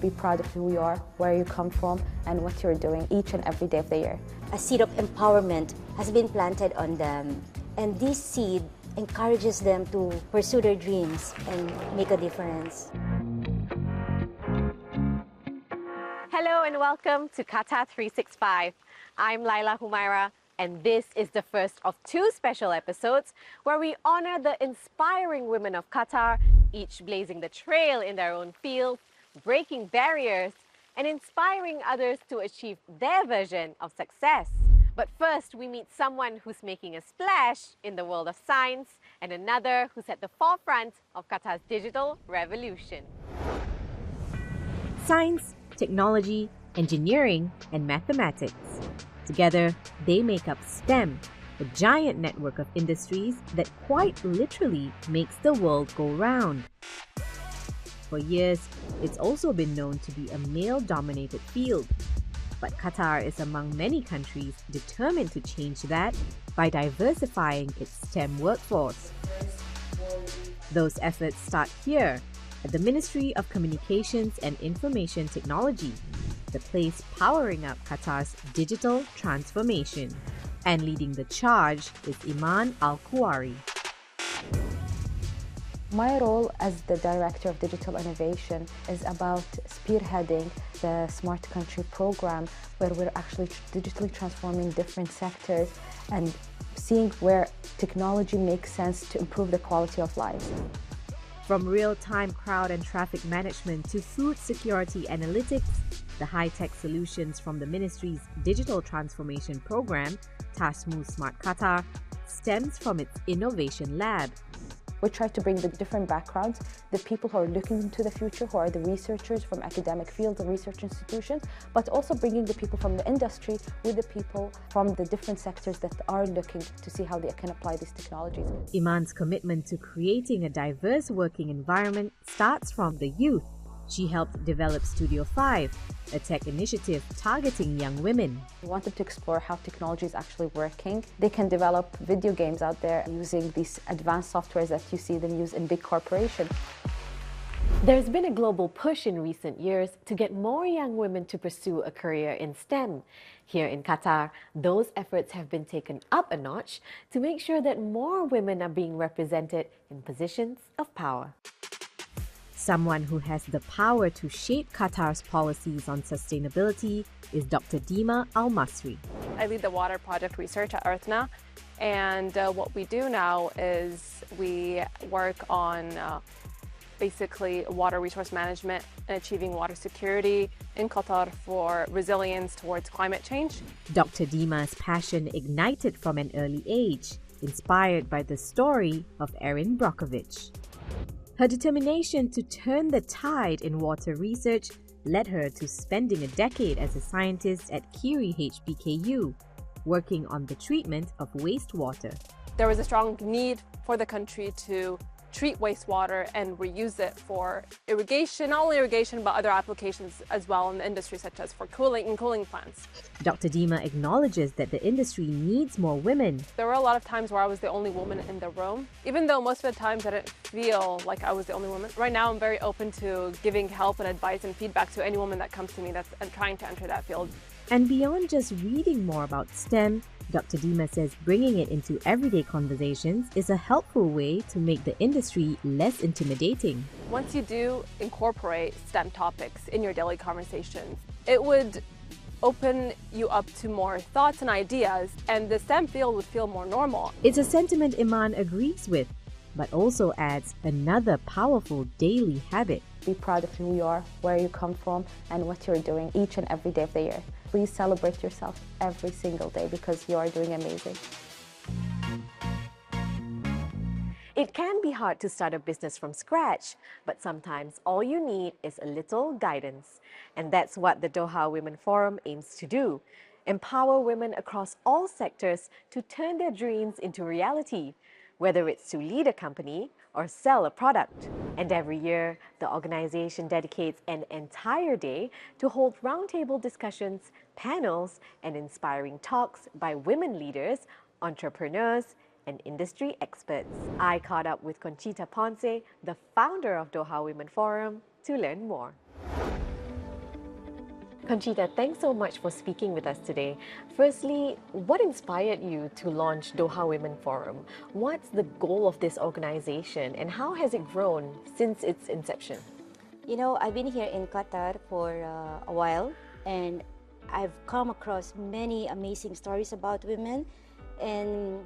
Be proud of who you are, where you come from, and what you're doing each and every day of the year. A seed of empowerment has been planted on them, and this seed encourages them to pursue their dreams and make a difference. Hello and welcome to Kata 365. I'm Laila Humaira, and this is the first of 2 special episodes where we honor the inspiring women of Qatar, each blazing the trail in their own fields, breaking barriers, and inspiring others to achieve their version of success. But first, we meet someone who's making a splash in the world of science and another who's at the forefront of Qatar's digital revolution. Science, technology, engineering, and mathematics. Together, they make up STEM, a giant network of industries that quite literally makes the world go round. For years, it's also been known to be a male-dominated field. But Qatar is among many countries determined to change that by diversifying its STEM workforce. Those efforts start here, at the Ministry of Communications and Information Technology, the place powering up Qatar's digital transformation. And leading the charge is Iman Al-Kuwari. My role as the Director of Digital Innovation is about spearheading the Smart Country program, where we're actually digitally transforming different sectors and seeing where technology makes sense to improve the quality of life. From real-time crowd and traffic management to food security analytics, the high-tech solutions from the ministry's digital transformation program, Tasmu Smart Qatar, stems from its innovation lab. We try to bring the different backgrounds, the people who are looking into the future, who are the researchers from academic fields and research institutions, but also bringing the people from the industry with the people from the different sectors that are looking to see how they can apply these technologies. Iman's commitment to creating a diverse working environment starts from the youth. She helped develop Studio 5, a tech initiative targeting young women. We wanted to explore how technology is actually working. They can develop video games out there using these advanced softwares that you see them use in big corporations. There's been a global push in recent years to get more young women to pursue a career in STEM. Here in Qatar, those efforts have been taken up a notch to make sure that more women are being represented in positions of power. Someone who has the power to shape Qatar's policies on sustainability is Dr. Dima Al-Masri. I lead the water project research at EarthNA, and what we do now is we work on basically water resource management and achieving water security in Qatar for resilience towards climate change. Dr. Dima's passion ignited from an early age, inspired by the story of Erin Brockovich. Her determination to turn the tide in water research led her to spending a decade as a scientist at Kiri HBKU, working on the treatment of wastewater. There was a strong need for the country to treat wastewater and reuse it for irrigation, not only irrigation, but other applications as well in the industry, such as for cooling plants. Dr. Dima acknowledges that the industry needs more women. There were a lot of times where I was the only woman in the room, even though most of the times I didn't feel like I was the only woman. Right now, I'm very open to giving help and advice and feedback to any woman that comes to me that's trying to enter that field. And beyond just reading more about STEM, Dr. Dima says bringing it into everyday conversations is a helpful way to make the industry less intimidating. Once you do incorporate STEM topics in your daily conversations, it would open you up to more thoughts and ideas, and the STEM field would feel more normal. It's a sentiment Iman agrees with, but also adds another powerful daily habit. Be proud of who you are, where you come from, and what you're doing each and every day of the year. Please celebrate yourself every single day because you are doing amazing. It can be hard to start a business from scratch, but sometimes all you need is a little guidance. And that's what the Doha Women Forum aims to do: empower women across all sectors to turn their dreams into reality, whether it's to lead a company or sell a product. And every year, the organization dedicates an entire day to hold roundtable discussions, panels, and inspiring talks by women leaders, entrepreneurs, and industry experts. I caught up with Conchita Ponce, the founder of Doha Women Forum, to learn more. Conchita, thanks so much for speaking with us today. Firstly, what inspired you to launch Doha Women Forum? What's the goal of this organization and how has it grown since its inception? You know, I've been here in Qatar for a while, and I've come across many amazing stories about women, and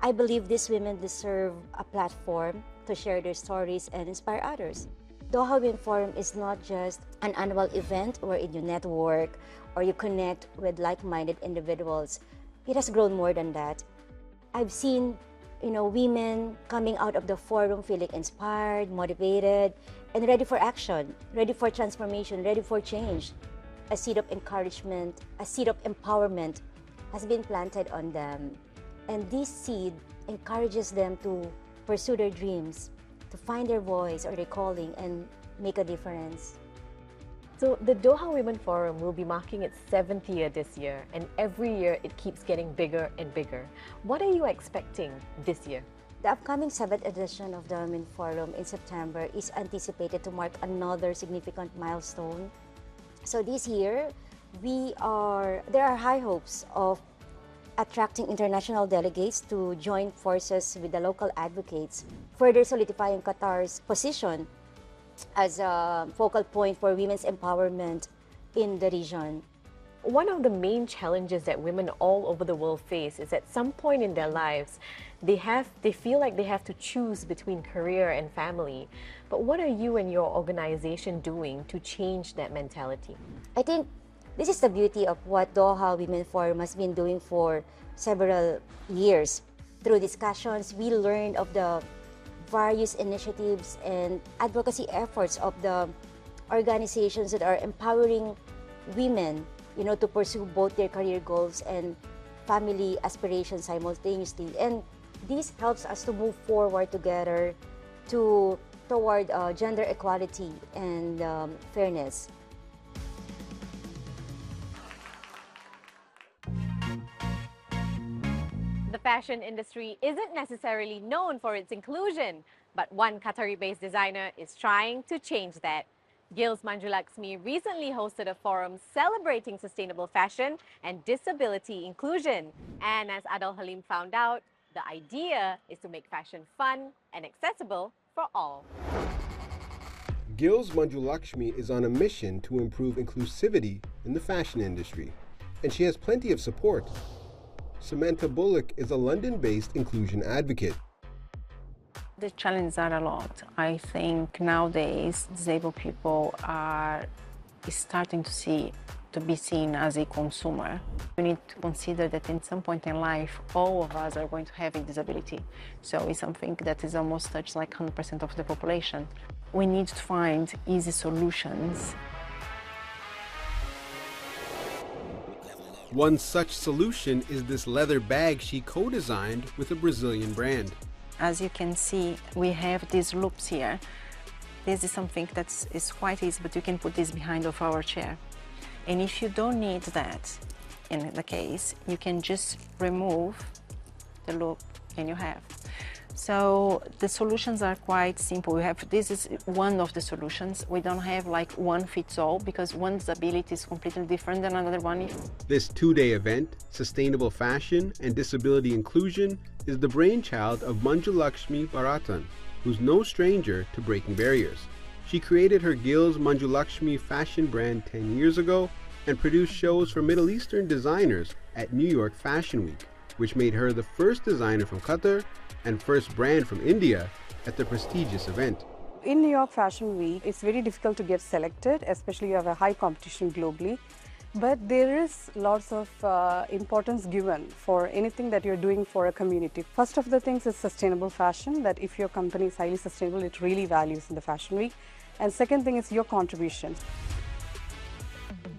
I believe these women deserve a platform to share their stories and inspire others. Doha Women Forum is not just an annual event wherein you network or you connect with like-minded individuals. It has grown more than that. I've seen, women coming out of the forum feeling inspired, motivated, and ready for action, ready for transformation, ready for change. A seed of encouragement, a seed of empowerment has been planted on them. And this seed encourages them to pursue their dreams, to find their voice or their calling and make a difference. So the Doha Women Forum will be marking its 7th year this year, and every year it keeps getting bigger and bigger. What are you expecting this year? The upcoming 7th edition of the Women Forum in September is anticipated to mark another significant milestone. So this year, there are high hopes of attracting international delegates to join forces with the local advocates, further solidifying Qatar's position as a focal point for women's empowerment in the region. One of the main challenges that women all over the world face is at some point in their lives, they feel like they have to choose between career and family. But what are you and your organization doing to change that mentality? I think this is the beauty of what Doha Women Forum has been doing for several years. Through discussions, we learned of the various initiatives and advocacy efforts of the organizations that are empowering women, to pursue both their career goals and family aspirations simultaneously. And this helps us to move forward together toward gender equality and fairness. The fashion industry isn't necessarily known for its inclusion, but one Qatari-based designer is trying to change that. Gil's Manjulaxmi recently hosted a forum celebrating sustainable fashion and disability inclusion. And as Adal Halim found out, the idea is to make fashion fun and accessible for all. Gil's Manjulaxmi is on a mission to improve inclusivity in the fashion industry, and she has plenty of support. Samantha Bullock is a London-based inclusion advocate. The challenges are a lot. I think nowadays disabled people are starting to be seen as a consumer. We need to consider that in some point in life, all of us are going to have a disability. So it's something that is almost touched like 100% of the population. We need to find easy solutions. One such solution is this leather bag she co-designed with a Brazilian brand. As you can see, we have these loops here. This is something that is quite easy, but you can put this behind of our chair. And if you don't need that, in the case, you can just remove the loop and you have. So the solutions are quite simple. This is one of the solutions. We don't have like one fits all because one disability is completely different than another one. This two-day event, Sustainable Fashion and Disability Inclusion, is the brainchild of Manjulaxmi Bharatan, who's no stranger to breaking barriers. She created her Gil's Manjulaxmi fashion brand 10 years ago and produced shows for Middle Eastern designers at New York Fashion Week, which made her the first designer from Qatar and first brand from India at the prestigious event. In New York Fashion Week, it's very difficult to get selected, especially you have a high competition globally. But there is lots of importance given for anything that you're doing for a community. First of the things is sustainable fashion, that if your company is highly sustainable, it really values in the Fashion Week. And second thing is your contribution.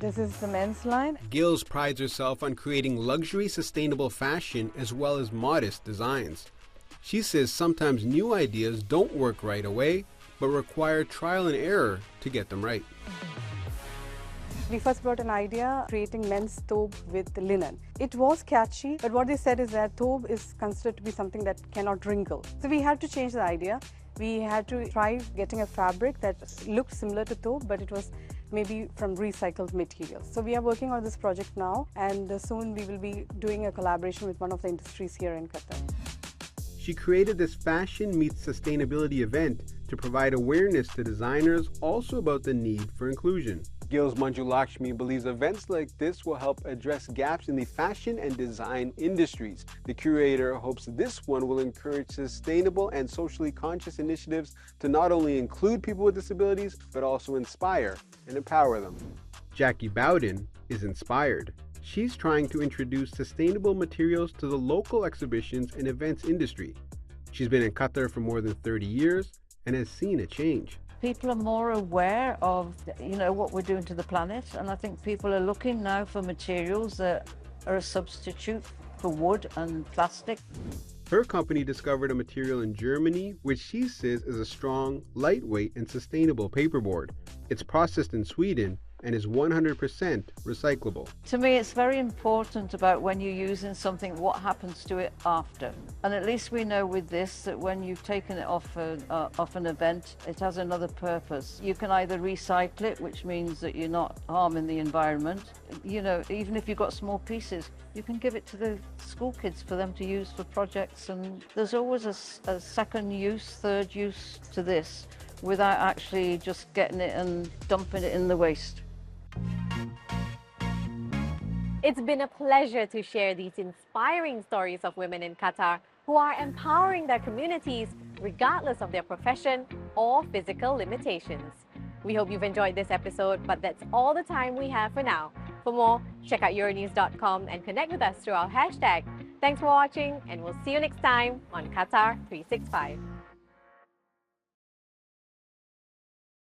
This is the men's line. Gil's prides herself on creating luxury sustainable fashion as well as modest designs. She says sometimes new ideas don't work right away, but require trial and error to get them right. We first brought an idea, creating men's thobe with linen. It was catchy, but what they said is that thobe is considered to be something that cannot wrinkle. So we had to change the idea. We had to try getting a fabric that looked similar to thobe, but it was maybe from recycled materials. So we are working on this project now, and soon we will be doing a collaboration with one of the industries here in Qatar. She created this fashion meets sustainability event to provide awareness to designers also about the need for inclusion. Gil's Manju Lakshmi believes events like this will help address gaps in the fashion and design industries. The curator hopes this one will encourage sustainable and socially conscious initiatives to not only include people with disabilities, but also inspire and empower them. Jackie Bowden is inspired. She's trying to introduce sustainable materials to the local exhibitions and events industry. She's been in Qatar for more than 30 years and has seen a change. People are more aware of, what we're doing to the planet, and I think people are looking now for materials that are a substitute for wood and plastic. Her company discovered a material in Germany which she says is a strong, lightweight, and sustainable paperboard. It's processed in Sweden and is 100% recyclable. To me, it's very important about when you're using something, what happens to it after. And at least we know with this that when you've taken it off an event, it has another purpose. You can either recycle it, which means that you're not harming the environment. Even if you've got small pieces, you can give it to the school kids for them to use for projects. And there's always a second use, third use to this without actually just getting it and dumping it in the waste. It's been a pleasure to share these inspiring stories of women in Qatar who are empowering their communities regardless of their profession or physical limitations. We hope you've enjoyed this episode, but that's all the time we have for now. For more, check out Euronews.com and connect with us through our hashtag. Thanks for watching, and we'll see you next time on Qatar 365.